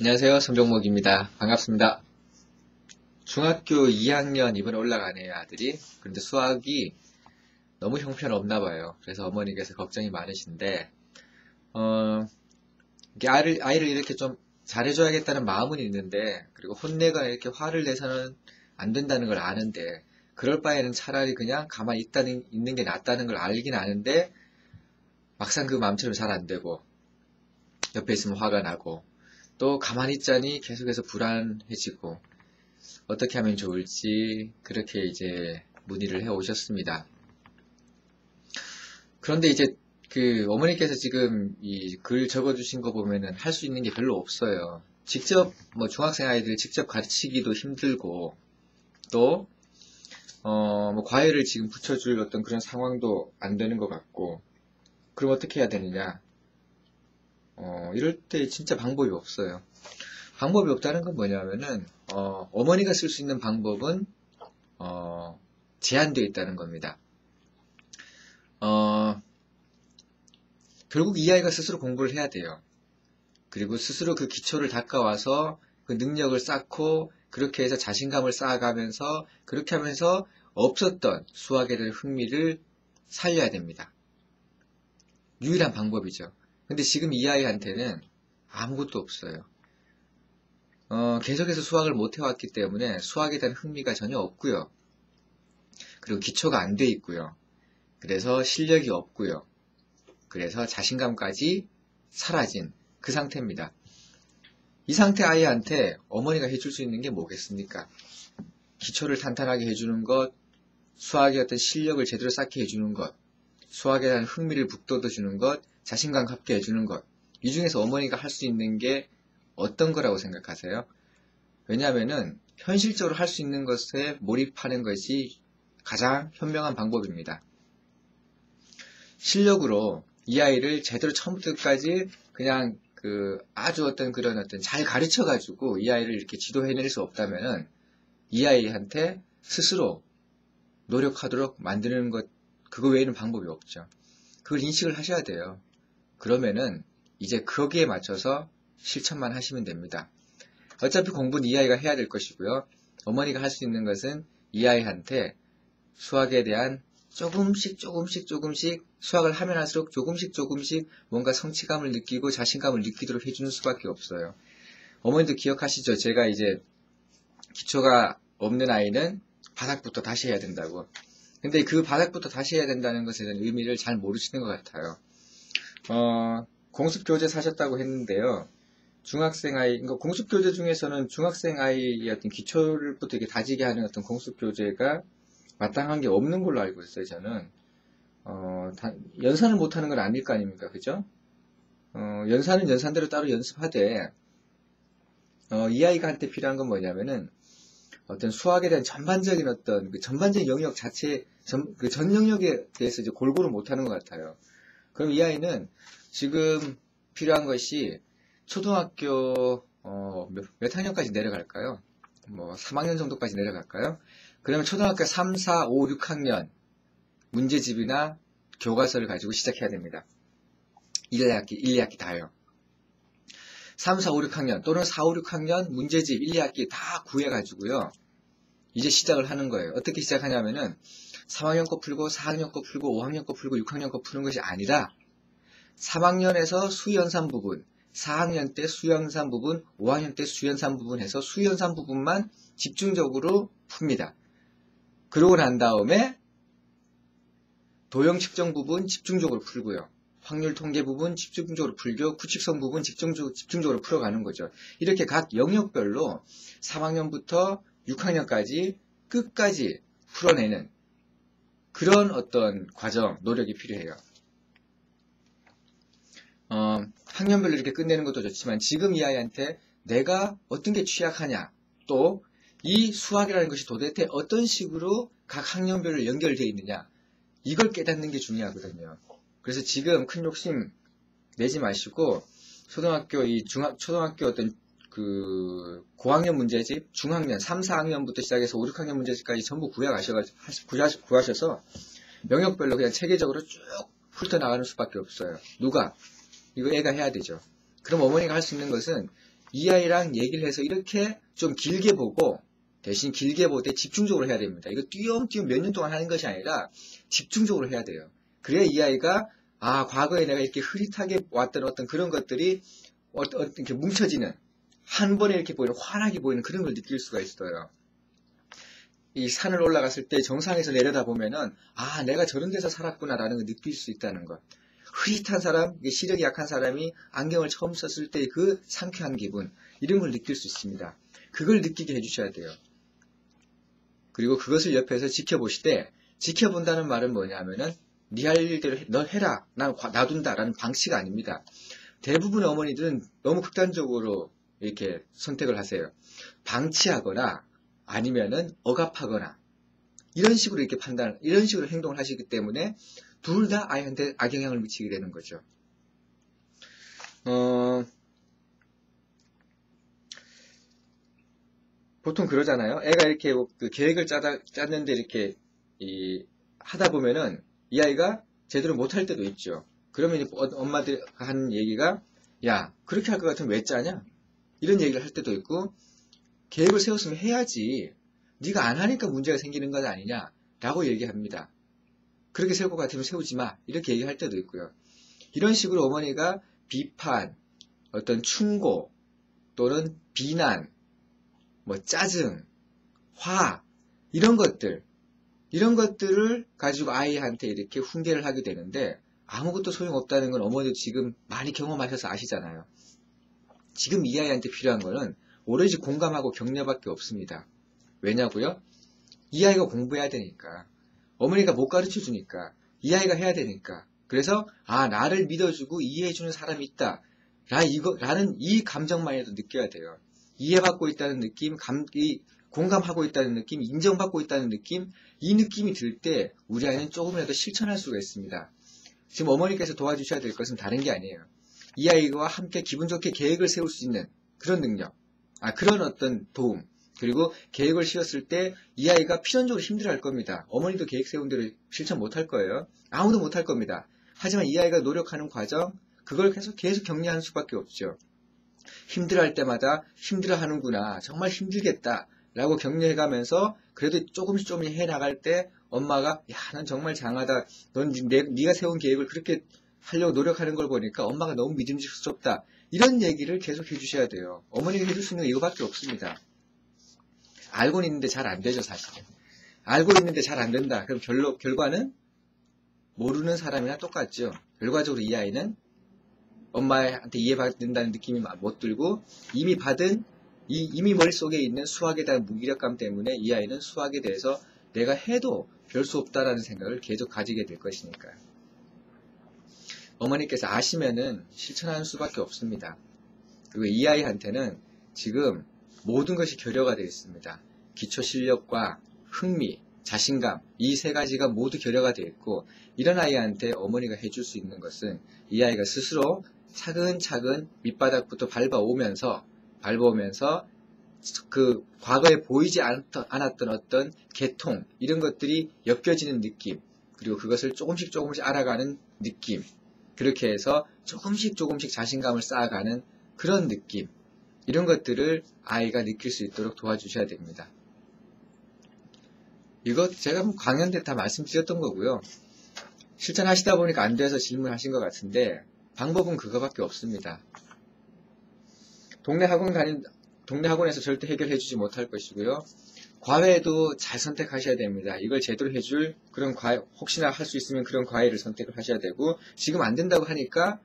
안녕하세요. 손종목입니다. 반갑습니다. 중학교 2학년 이번에 올라가네요, 아들이. 그런데 수학이 너무 형편없나 봐요. 그래서 어머니께서 걱정이 많으신데, 이게 아이를 이렇게 좀 잘해줘야겠다는 마음은 있는데, 그리고 혼내거나 이렇게 화를 내서는 안 된다는 걸 아는데, 그럴 바에는 차라리 그냥 가만히 있는 게 낫다는 걸 알긴 아는데, 막상 그 마음처럼 잘 안 되고, 옆에 있으면 화가 나고, 또 가만히 있자니 계속해서 불안해지고, 어떻게 하면 좋을지 그렇게 이제 문의를 해 오셨습니다. 그런데 이제 그 어머니께서 지금 이 글 적어주신 거 보면은 할 수 있는 게 별로 없어요. 직접 뭐 중학생 아이들 직접 가르치기도 힘들고 또 뭐 과외를 지금 붙여줄 어떤 그런 상황도 안 되는 것 같고, 그럼 어떻게 해야 되느냐? 이럴 때 진짜 방법이 없어요. 방법이 없다는 건 뭐냐면은 어머니가 쓸 수 있는 방법은 제한되어 있다는 겁니다. 결국 이 아이가 스스로 공부를 해야 돼요. 그리고 스스로 그 기초를 닦아와서 그 능력을 쌓고 그렇게 해서 자신감을 쌓아가면서 그렇게 하면서 없었던 수학에 대한 흥미를 살려야 됩니다. 유일한 방법이죠. 근데 지금 이 아이한테는 아무것도 없어요. 계속해서 수학을 못 해왔기 때문에 수학에 대한 흥미가 전혀 없고요. 그리고 기초가 안 돼 있고요. 그래서 실력이 없고요. 그래서 자신감까지 사라진 그 상태입니다. 이 상태 아이한테 어머니가 해줄 수 있는 게 뭐겠습니까? 기초를 탄탄하게 해주는 것, 수학의 어떤 실력을 제대로 쌓게 해주는 것, 수학에 대한 흥미를 북돋워주는 것, 자신감 갖게 해주는 것. 이 중에서 어머니가 할 수 있는 게 어떤 거라고 생각하세요? 왜냐하면은 현실적으로 할 수 있는 것에 몰입하는 것이 가장 현명한 방법입니다. 실력으로 이 아이를 제대로 처음부터 끝까지 그냥 아주 그런 잘 가르쳐 가지고 이 아이를 이렇게 지도해낼 수 없다면은 이 아이한테 스스로 노력하도록 만드는 것, 그거 외에는 방법이 없죠. 그걸 인식을 하셔야 돼요. 그러면은 이제 거기에 맞춰서 실천만 하시면 됩니다. 어차피 공부는 이 아이가 해야 될 것이고요. 어머니가 할 수 있는 것은 이 아이한테 수학에 대한 조금씩 수학을 하면 할수록 조금씩 뭔가 성취감을 느끼고 자신감을 느끼도록 해주는 수밖에 없어요. 어머니도 기억하시죠? 제가 이제 기초가 없는 아이는 바닥부터 다시 해야 된다고. 근데 그 바닥부터 다시 해야 된다는 것에 대한 의미를 잘 모르시는 것 같아요. 공습교재 사셨다고 했는데요. 중학생 아이, 그러니까 공습교재 중에서는 중학생 아이의 어떤 기초를부터 이렇게 다지게 하는 어떤 공습교재가 마땅한 게 없는 걸로 알고 있어요, 저는. 연산을 못하는 건 아닐 거 아닙니까, 그죠? 연산은 연산대로 따로 연습하되, 이 아이가 한테 필요한 건 뭐냐면은, 어떤 수학에 대한 전반적인 전반적인 영역 자체, 전 영역에 대해서 이제 골고루 못하는 것 같아요. 그럼 이 아이는 지금 필요한 것이 초등학교, 몇 학년까지 내려갈까요? 뭐, 3학년 정도까지 내려갈까요? 그러면 초등학교 3, 4, 5, 6학년 문제집이나 교과서를 가지고 시작해야 됩니다. 1, 2학기 다요. 3, 4, 5, 6학년 또는 4, 5, 6학년 문제집 1, 2학기 다 구해가지고요. 이제 시작을 하는 거예요. 어떻게 시작하냐면은 3학년 거 풀고 4학년 거 풀고 5학년 거 풀고 6학년 거 푸는 것이 아니라 3학년에서 수연산 부분, 4학년 때 수연산 부분, 5학년 때 수연산 부분 해서 수연산 부분만 집중적으로 풉니다. 그러고 난 다음에 도형 측정 부분 집중적으로 풀고요. 확률 통계 부분 집중적으로 풀고 구칙성 부분 집중적으로 풀어가는 거죠. 이렇게 각 영역별로 3학년부터 6학년까지 끝까지 풀어내는 그런 어떤 과정, 노력이 필요해요. 학년별로 이렇게 끝내는 것도 좋지만 지금 이 아이한테 내가 어떤 게 취약하냐, 또 이 수학이라는 것이 도대체 어떤 식으로 각 학년별로 연결되어 있느냐, 이걸 깨닫는 게 중요하거든요. 그래서 지금 큰 욕심 내지 마시고 초등학교 어떤 고학년 문제집, 중학년 3, 4학년부터 시작해서 5, 6학년 문제집까지 전부 구하셔서 영역별로 그냥 체계적으로 쭉 훑어나가는 수밖에 없어요. 누가? 이거 애가 해야 되죠. 그럼 어머니가 할 수 있는 것은 이 아이랑 얘기를 해서 이렇게 좀 길게 보고, 대신 길게 보되 집중적으로 해야 됩니다. 이거 띄엄띄엄 몇 년 동안 하는 것이 아니라 집중적으로 해야 돼요. 그래야 이 아이가 과거에 내가 이렇게 흐릿하게 왔던 어떤 그런 것들이 이렇게 뭉쳐지는, 한 번에 이렇게 보이는, 환하게 보이는 그런 걸 느낄 수가 있어요. 이 산을 올라갔을 때 정상에서 내려다 보면은 내가 저런 데서 살았구나라는 걸 느낄 수 있다는 것. 흐릿한 사람, 시력이 약한 사람이 안경을 처음 썼을 때 그 상쾌한 기분, 이런 걸 느낄 수 있습니다. 그걸 느끼게 해주셔야 돼요. 그리고 그것을 옆에서 지켜보시되, 지켜본다는 말은 뭐냐면은 네 할 일대로 너 해라, 난 놔둔다 라는 방치가 아닙니다. 대부분의 어머니들은 너무 극단적으로 이렇게 선택을 하세요. 방치하거나 아니면은 억압하거나 이런 식으로 이렇게 이런 식으로 행동을 하시기 때문에 둘 다 아이한테 악영향을 미치게 되는 거죠. 보통 그러잖아요. 애가 이렇게 그 계획을 짰는데 이렇게 하다 보면은 이 아이가 제대로 못할 때도 있죠. 그러면 엄마들이 하는 얘기가, 야, 그렇게 할 것 같으면 왜 짜냐? 이런 얘기를 할 때도 있고, 계획을 세웠으면 해야지. 네가 안 하니까 문제가 생기는 것 아니냐? 라고 얘기합니다. 그렇게 세울 것 같으면 세우지 마. 이렇게 얘기할 때도 있고요. 이런 식으로 어머니가 비판, 어떤 충고, 또는 비난, 짜증, 화, 이런 것들을 가지고 아이한테 이렇게 훈계를 하게 되는데, 아무것도 소용없다는 건 어머니도 지금 많이 경험하셔서 아시잖아요. 지금 이 아이한테 필요한 거는 오로지 공감하고 격려밖에 없습니다. 왜냐고요? 이 아이가 공부해야 되니까. 어머니가 못 가르쳐 주니까. 이 아이가 해야 되니까. 그래서 나를 믿어주고 이해해주는 사람이 있다. 라는 이 감정만이라도 느껴야 돼요. 이해받고 있다는 느낌, 공감하고 있다는 느낌, 인정받고 있다는 느낌, 이 느낌이 들 때 우리 아이는 조금이라도 실천할 수가 있습니다. 지금 어머니께서 도와주셔야 될 것은 다른 게 아니에요. 이 아이와 함께 기분 좋게 계획을 세울 수 있는 그런 능력, 그런 어떤 도움, 그리고 계획을 세웠을 때 이 아이가 필연적으로 힘들어할 겁니다. 어머니도 계획 세운 대로 실천 못할 거예요. 아무도 못할 겁니다. 하지만 이 아이가 노력하는 과정, 그걸 계속 격려하는 수밖에 없죠. 힘들어할 때마다 힘들어하는구나, 정말 힘들겠다 라고 격려해가면서 그래도 조금씩 해나갈 때 엄마가, 야, 넌 정말 장하다. 넌 네가 세운 계획을 그렇게 하려고 노력하는 걸 보니까 엄마가 너무 믿음직스럽다. 이런 얘기를 계속 해주셔야 돼요. 어머니가 해줄 수 있는 거 이거밖에 없습니다. 알고는 있는데 잘 안 되죠, 사실은. 알고 있는데 잘 안 된다. 그럼 결과는 모르는 사람이나 똑같죠. 결과적으로 이 아이는 엄마한테 이해받는다는 느낌이 못 들고 이미 머릿속에 있는 수학에 대한 무기력감 때문에 이 아이는 수학에 대해서 내가 해도 별 수 없다라는 생각을 계속 가지게 될 것이니까요. 어머니께서 아시면은 실천하는 수밖에 없습니다. 그리고 이 아이한테는 지금 모든 것이 결여가 되어 있습니다. 기초 실력과 흥미, 자신감, 이 세 가지가 모두 결여가 되어 있고, 이런 아이한테 어머니가 해줄 수 있는 것은 이 아이가 스스로 차근차근 밑바닥부터 밟아오면서 그 과거에 보이지 않았던 어떤 개통, 이런 것들이 엮여지는 느낌, 그리고 그것을 조금씩 알아가는 느낌, 그렇게 해서 조금씩 자신감을 쌓아가는 그런 느낌, 이런 것들을 아이가 느낄 수 있도록 도와주셔야 됩니다. 이거 제가 강연 때 다 말씀드렸던 거고요. 실천하시다 보니까 안 돼서 질문하신 것 같은데 방법은 그거밖에 없습니다. 동네 학원에서 절대 해결해주지 못할 것이고요. 과외도 잘 선택하셔야 됩니다. 이걸 제대로 해줄 그런 과외, 혹시나 할 수 있으면 그런 과외를 선택을 하셔야 되고, 지금 안 된다고 하니까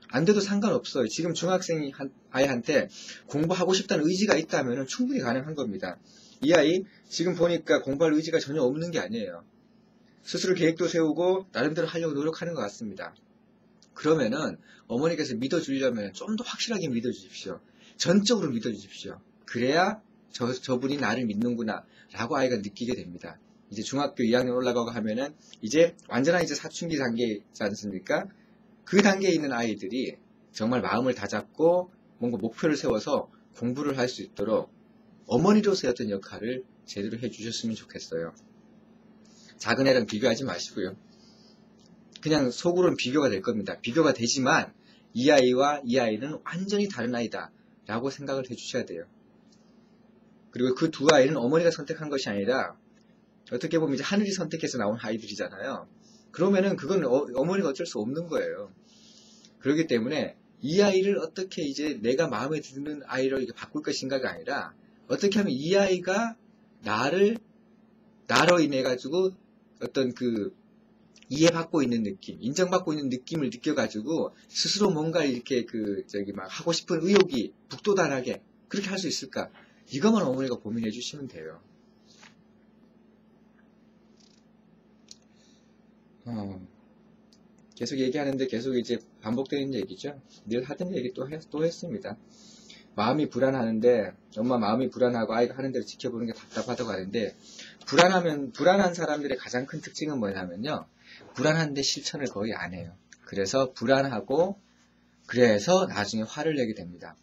안 돼도 상관없어요. 지금 중학생 아이한테 공부하고 싶다는 의지가 있다면 충분히 가능한 겁니다. 이 아이 지금 보니까 공부할 의지가 전혀 없는 게 아니에요. 스스로 계획도 세우고 나름대로 하려고 노력하는 것 같습니다. 그러면은 어머니께서 믿어주려면 좀 더 확실하게 믿어주십시오. 전적으로 믿어주십시오. 그래야 저분이 나를 믿는구나 라고 아이가 느끼게 됩니다. 이제 중학교 2학년 올라가고 하면은 이제 완전한 사춘기 단계이지 않습니까? 그 단계에 있는 아이들이 정말 마음을 다잡고 뭔가 목표를 세워서 공부를 할 수 있도록 어머니로서의 어떤 역할을 제대로 해주셨으면 좋겠어요. 작은 애랑 비교하지 마시고요. 그냥 속으로는 비교가 될 겁니다. 비교가 되지만 이 아이와 이 아이는 완전히 다른 아이다 라고 생각을 해주셔야 돼요. 그리고 그 두 아이는 어머니가 선택한 것이 아니라 어떻게 보면 이제 하늘이 선택해서 나온 아이들이잖아요. 그러면은 그건 어머니가 어쩔 수 없는 거예요. 그렇기 때문에 이 아이를 어떻게 이제 내가 마음에 드는 아이로 이렇게 바꿀 것인가가 아니라 어떻게 하면 이 아이가 나로 인해 가지고 어떤 그 이해받고 있는 느낌, 인정받고 있는 느낌을 느껴가지고 스스로 뭔가 이렇게 막 하고 싶은 의욕이 북돋아나게 그렇게 할 수 있을까? 이것만 어머니가 고민해 주시면 돼요. 계속 얘기하는데 계속 이제 반복되는 얘기죠. 늘 하던 얘기 또 했습니다. 마음이 불안하는데 엄마 마음이 불안하고 아이가 하는 대로 지켜보는 게 답답하다고 하는데 불안한 사람들의 가장 큰 특징은 뭐냐면요. 불안한데 실천을 거의 안 해요. 그래서 불안하고 그래서 나중에 화를 내게 됩니다.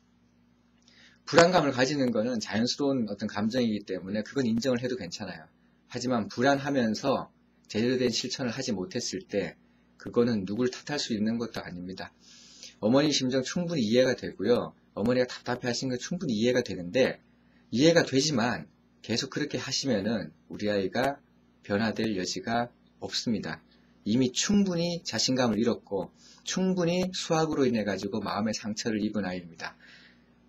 불안감을 가지는 거는 자연스러운 어떤 감정이기 때문에 그건 인정을 해도 괜찮아요. 하지만 불안하면서 제대로 된 실천을 하지 못했을 때 그거는 누굴 탓할 수 있는 것도 아닙니다. 어머니 심정 충분히 이해가 되고요. 어머니가 답답해 하신 거 충분히 이해가 되는데 이해가 되지만 계속 그렇게 하시면은 우리 아이가 변화될 여지가 없습니다. 이미 충분히 자신감을 잃었고 충분히 수학으로 인해 가지고 마음의 상처를 입은 아이입니다.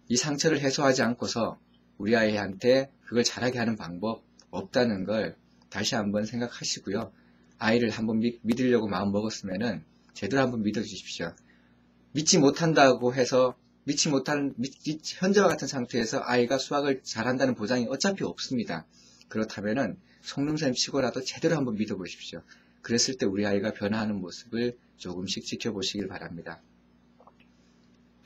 이 상처를 해소하지 않고서 우리 아이한테 그걸 잘하게 하는 방법 없다는 걸 다시 한번 생각하시고요. 아이를 한번 믿으려고 마음 먹었으면은 제대로 한번 믿어주십시오. 믿지 못한다고 해서 현재와 같은 상태에서 아이가 수학을 잘한다는 보장이 어차피 없습니다. 그렇다면은 속눈썹 치고라도 제대로 한번 믿어보십시오. 그랬을 때 우리 아이가 변화하는 모습을 조금씩 지켜보시길 바랍니다.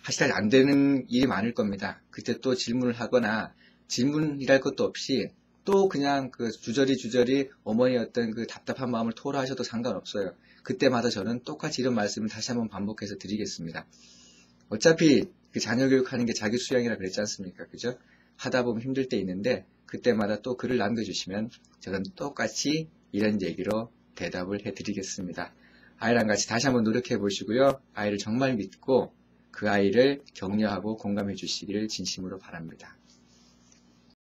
사실 안 되는 일이 많을 겁니다. 그때 또 질문을 하거나 질문이랄 것도 없이 또 그냥 그 주저리 어머니의 어떤 그 답답한 마음을 토로하셔도 상관없어요. 그때마다 저는 똑같이 이런 말씀을 다시 한번 반복해서 드리겠습니다. 어차피 그 자녀 교육하는 게 자기 수양이라 그랬지 않습니까? 그죠? 하다 보면 힘들 때 있는데 그때마다 또 글을 남겨주시면 저는 똑같이 이런 얘기로 대답을 해드리겠습니다. 아이랑 같이 다시 한번 노력해 보시고요. 아이를 정말 믿고 그 아이를 격려하고 공감해 주시기를 진심으로 바랍니다.